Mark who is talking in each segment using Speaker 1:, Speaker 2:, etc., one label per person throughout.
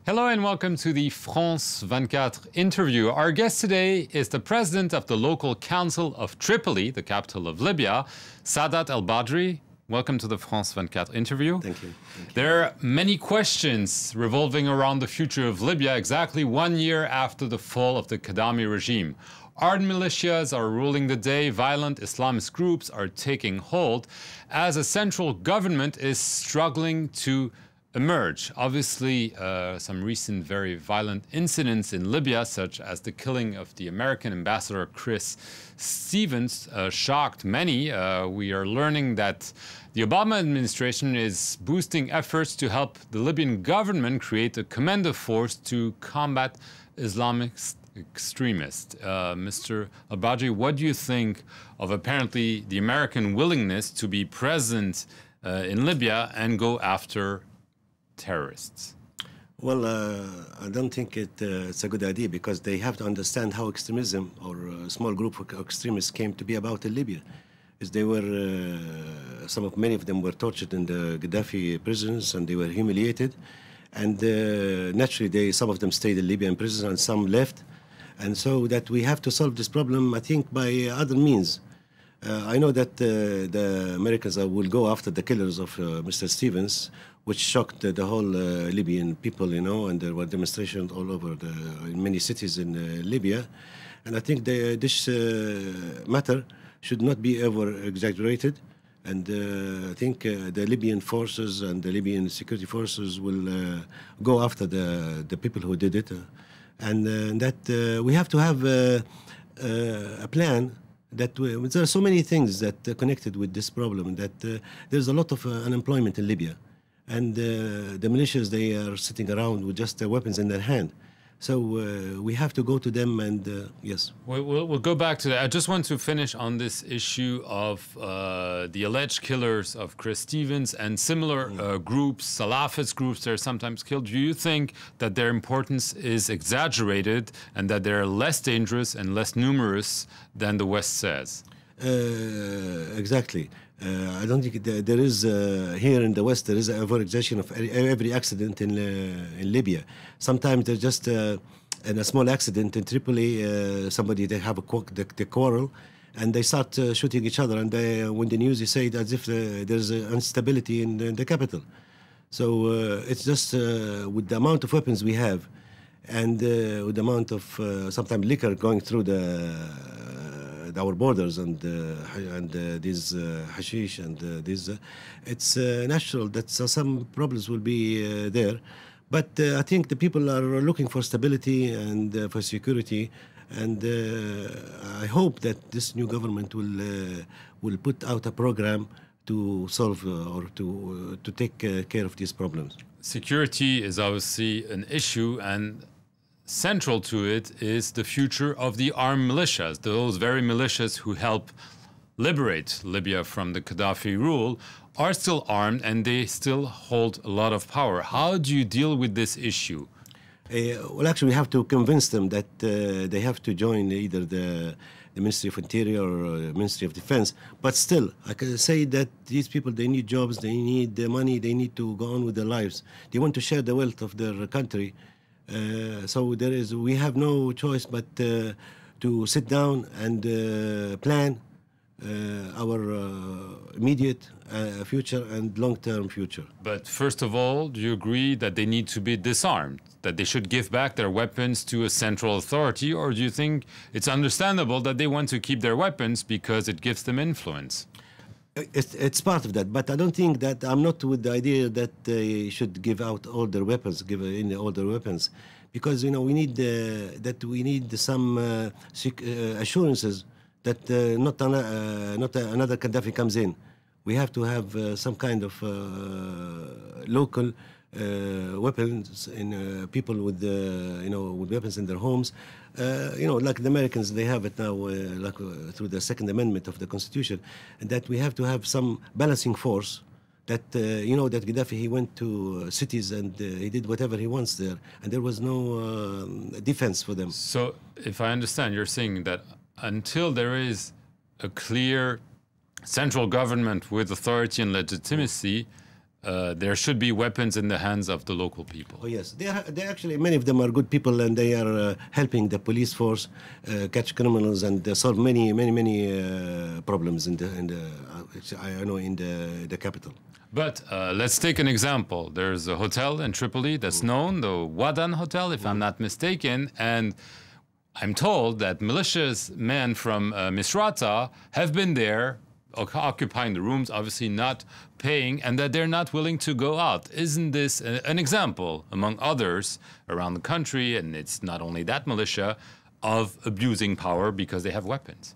Speaker 1: Hello and welcome to the France 24 interview. Our guest today is the president of the local council of Tripoli, the capital of Libya, Sadat El-Badri. Welcome to the France 24 interview.
Speaker 2: Thank you.
Speaker 1: There are many questions revolving around the future of Libya exactly 1 year after the fall of the Gaddafi regime. Armed militias are ruling the day, violent Islamist groups are taking hold, as a central government is struggling to emerge. Obviously, some recent very violent incidents in Libya, such as the killing of the American ambassador Chris Stevens, shocked many. We are learning that the Obama administration is boosting efforts to help the Libyan government create a commando force to combat Islamic extremists. Mr. El-Badri, what do you think of apparently the American willingness to be present in Libya and go after terrorists?
Speaker 2: Well, I don't think it's a good idea, because they have to understand how extremism or a small group of extremists came to be about in Libya. Is they were many of them were tortured in the Gaddafi prisons, and they were humiliated, and naturally some of them stayed in Libyan prisons and some left, and so that we have to solve this problem, I think, by other means. I know that the Americans will go after the killers of Mr. Stevens, which shocked the whole Libyan people, and there were demonstrations all over in many cities in Libya. And I think this matter should not be ever exaggerated. And I think the Libyan forces and the Libyan security forces will go after the people who did it. And that we have to have a plan. That there are so many things that are connected with this problem, that there's a lot of unemployment in Libya, and the militias, they are sitting around with just their weapons in their hand. So we have to go to them, and yes.
Speaker 1: We'll go back to that. I just want to finish on this issue of the alleged killers of Chris Stevens and similar groups, Salafist groups that are sometimes killed. Do you think that their importance is exaggerated and that they're less dangerous and less numerous than the West says?
Speaker 2: Exactly. I don't think there is here in the West there is an over-exaggeration of every accident in Libya. Sometimes there's just in a small accident in Tripoli, somebody they have they quarrel, and they start shooting each other. And when the news is said as if there's instability in the capital. So it's just with the amount of weapons we have, and with the amount of sometimes liquor going through our borders, and these hashish and these, it's natural that some problems will be there. But I think the people are looking for stability and for security, and I hope that this new government will put out a program to solve or to take care of these problems.
Speaker 1: Security is obviously an issue, and central to it is the future of the armed militias, those very militias who help liberate Libya from the Gaddafi rule are still armed and they still hold a lot of power. How do you deal with this issue?
Speaker 2: Well, actually, we have to convince them that they have to join either the Ministry of Interior or Ministry of Defense. But still, I can say that these people, they need jobs, they need the money, they need to go on with their lives. They want to share the wealth of their country. So we have no choice but to sit down and plan our immediate future and long-term future.
Speaker 1: But first of all, do you agree that they need to be disarmed, that they should give back their weapons to a central authority, or do you think it's understandable that they want to keep their weapons because it gives them influence?
Speaker 2: It's part of that, but I don't think that I'm not with the idea that they should give out all their weapons, because we need some assurances that not another Gaddafi comes in. We have to have some kind of local weapons in people with with weapons in their homes. Like the Americans, they have it now, through the Second Amendment of the Constitution, and that we have to have some balancing force. That that Gaddafi, he went to cities and he did whatever he wants there, and there was no defense for them.
Speaker 1: So, if I understand, you're saying that until there is a clear central government with authority and legitimacy, there should be weapons in the hands of the local people.
Speaker 2: Oh yes, they actually, many of them are good people, and they are helping the police force catch criminals and solve many problems in the capital.
Speaker 1: But let's take an example. There's a hotel in Tripoli that's known, the Wadan Hotel, if I'm not mistaken, and I'm told that militias men from Misrata have been there occupying the rooms, obviously not paying, and that they're not willing to go out. Isn't this an example, among others, around the country, and it's not only that militia, of abusing power because they have weapons?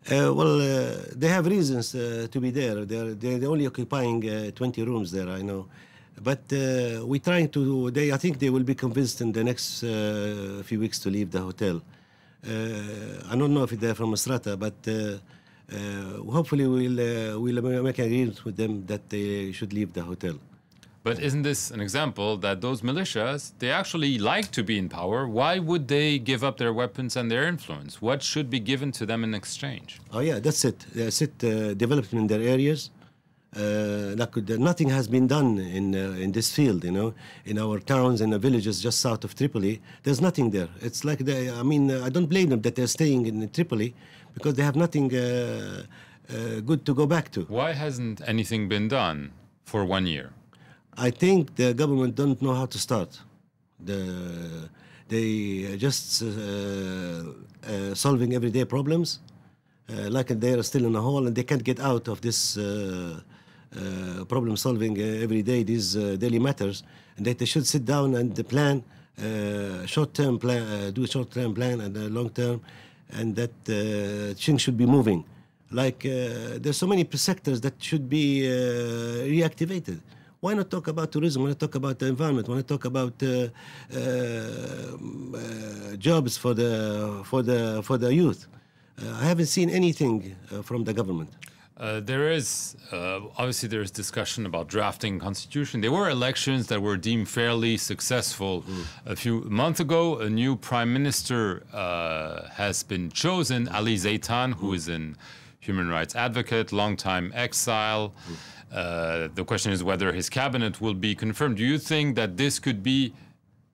Speaker 2: They have reasons to be there. They're only occupying 20 rooms there, I know. But we're trying to, I think they will be convinced in the next few weeks to leave the hotel. I don't know if they're from Misrata, but hopefully we'll make an agreement with them that they should leave the hotel.
Speaker 1: But isn't this an example that those militias, they actually like to be in power? Why would they give up their weapons and their influence? What should be given to them in exchange?
Speaker 2: Oh yeah, that's it. That's it. Development in their areas. Nothing has been done in this field, you know. In our towns and the villages just south of Tripoli, there's nothing there. It's like I don't blame them that they're staying in Tripoli because they have nothing good to go back to.
Speaker 1: Why hasn't anything been done for 1 year?
Speaker 2: I think the government don't know how to start. They just solving everyday problems, like they are still in a hole and they can't get out of this problem solving every day, these daily matters, and that they should sit down and plan short-term plan, do a short-term plan and a long-term, and that things should be moving. Like there's so many sectors that should be reactivated. Why not talk about tourism? Why not talk about the environment? Why not talk about jobs for the youth? I haven't seen anything from the government.
Speaker 1: Obviously there's discussion about drafting constitution. There were elections that were deemed fairly successful. A few months ago, a new prime minister has been chosen, Ali Zaitan, who is an human rights advocate, longtime exile. The question is whether his cabinet will be confirmed. Do you think that this could be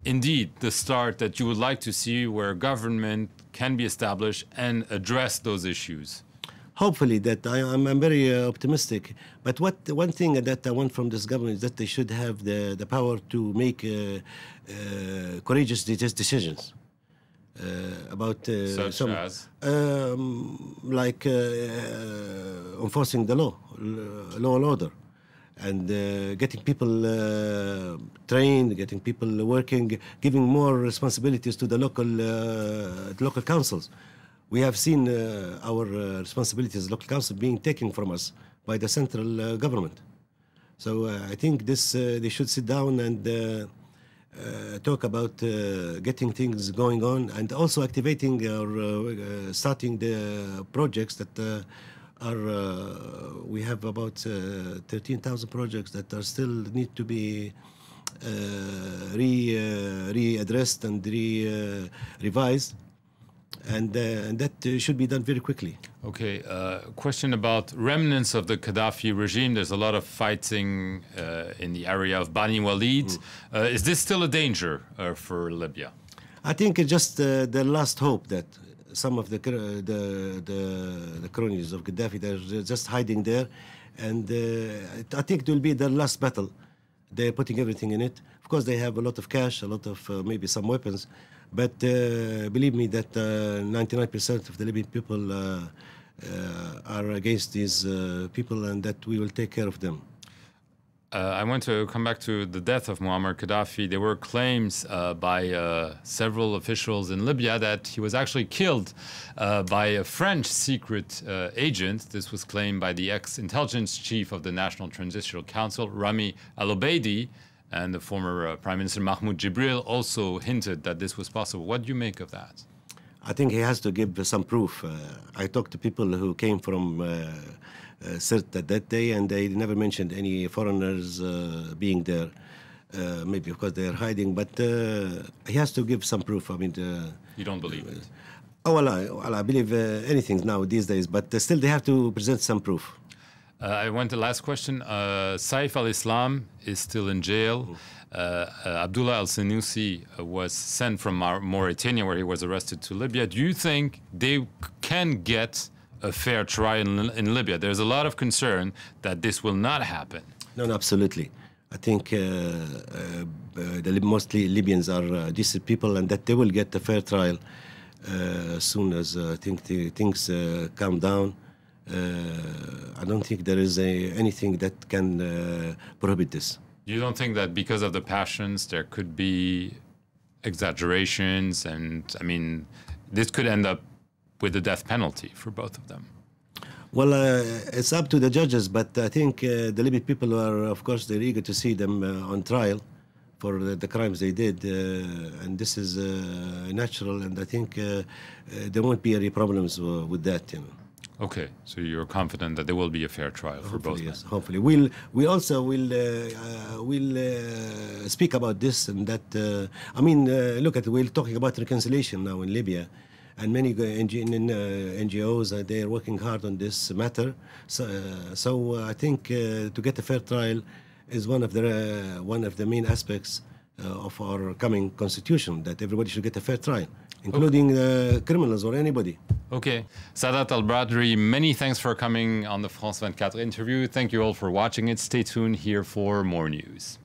Speaker 1: indeed the start that you would like to see where government can be established and address those issues?
Speaker 2: Hopefully that I'm very optimistic. But one thing that I want from this government is that they should have the power to make courageous decisions about
Speaker 1: such as
Speaker 2: like enforcing the law and order, and getting people trained, getting people working, giving more responsibilities to the local councils. We have seen our responsibilities as local council being taken from us by the central government. So I think they should sit down and talk about getting things going on, and also activating or starting the projects that we have about 13,000 projects that are still need to be readdressed and revised. And that should be done very quickly.
Speaker 1: Okay, question about remnants of the Gaddafi regime. There's a lot of fighting in the area of Bani Walid. Is this still a danger for Libya?
Speaker 2: I think it's just the last hope that some of the cronies of Gaddafi, they're just hiding there. And I think it will be their last battle. They're putting everything in it. Of course, they have a lot of cash, a lot of maybe some weapons. But believe me that 99% of the Libyan people are against these people, and that we will take care of them.
Speaker 1: I want to come back to the death of Muammar Gaddafi. There were claims by several officials in Libya that he was actually killed by a French secret agent. This was claimed by the ex-intelligence chief of the National Transitional Council, Rami Al-Obeidi. And the former Prime Minister Mahmoud Jibril also hinted that this was possible. What do you make of that?
Speaker 2: I think he has to give some proof. I talked to people who came from Sirte that day, and they never mentioned any foreigners being there. Maybe because they are hiding, but he has to give some proof. I mean,
Speaker 1: you don't believe it?
Speaker 2: Oh, well, I believe anything now these days, but still they have to present some proof.
Speaker 1: I went to the last question. Saif al-Islam is still in jail. Abdullah al-Senussi was sent from Mauritania, where he was arrested, to Libya. Do you think they can get a fair trial in Libya? There's a lot of concern that this will not happen.
Speaker 2: No, absolutely. I think mostly Libyans are decent people, and that they will get a fair trial as soon as I think things calm down. I don't think there is anything that can prohibit this.
Speaker 1: You don't think that because of the passions there could be exaggerations, and I mean, this could end up with the death penalty for both of them?
Speaker 2: Well, it's up to the judges, but I think the Libyan people are, of course, they're eager to see them on trial for the crimes they did, and this is natural, and I think there won't be any problems with that, you know.
Speaker 1: Okay, so you're confident that there will be a fair trial for both?
Speaker 2: Yes, hopefully. We also will speak about this and that. I mean, look at, we're talking about reconciliation now in Libya, and many NGOs they are working hard on this matter. So I think to get a fair trial is one of the main aspects of our coming constitution, that everybody should get a fair trial, including criminals or anybody.
Speaker 1: Okay. Sadat Al-Badri, many thanks for coming on the France 24 interview. Thank you all for watching it. Stay tuned here for more news.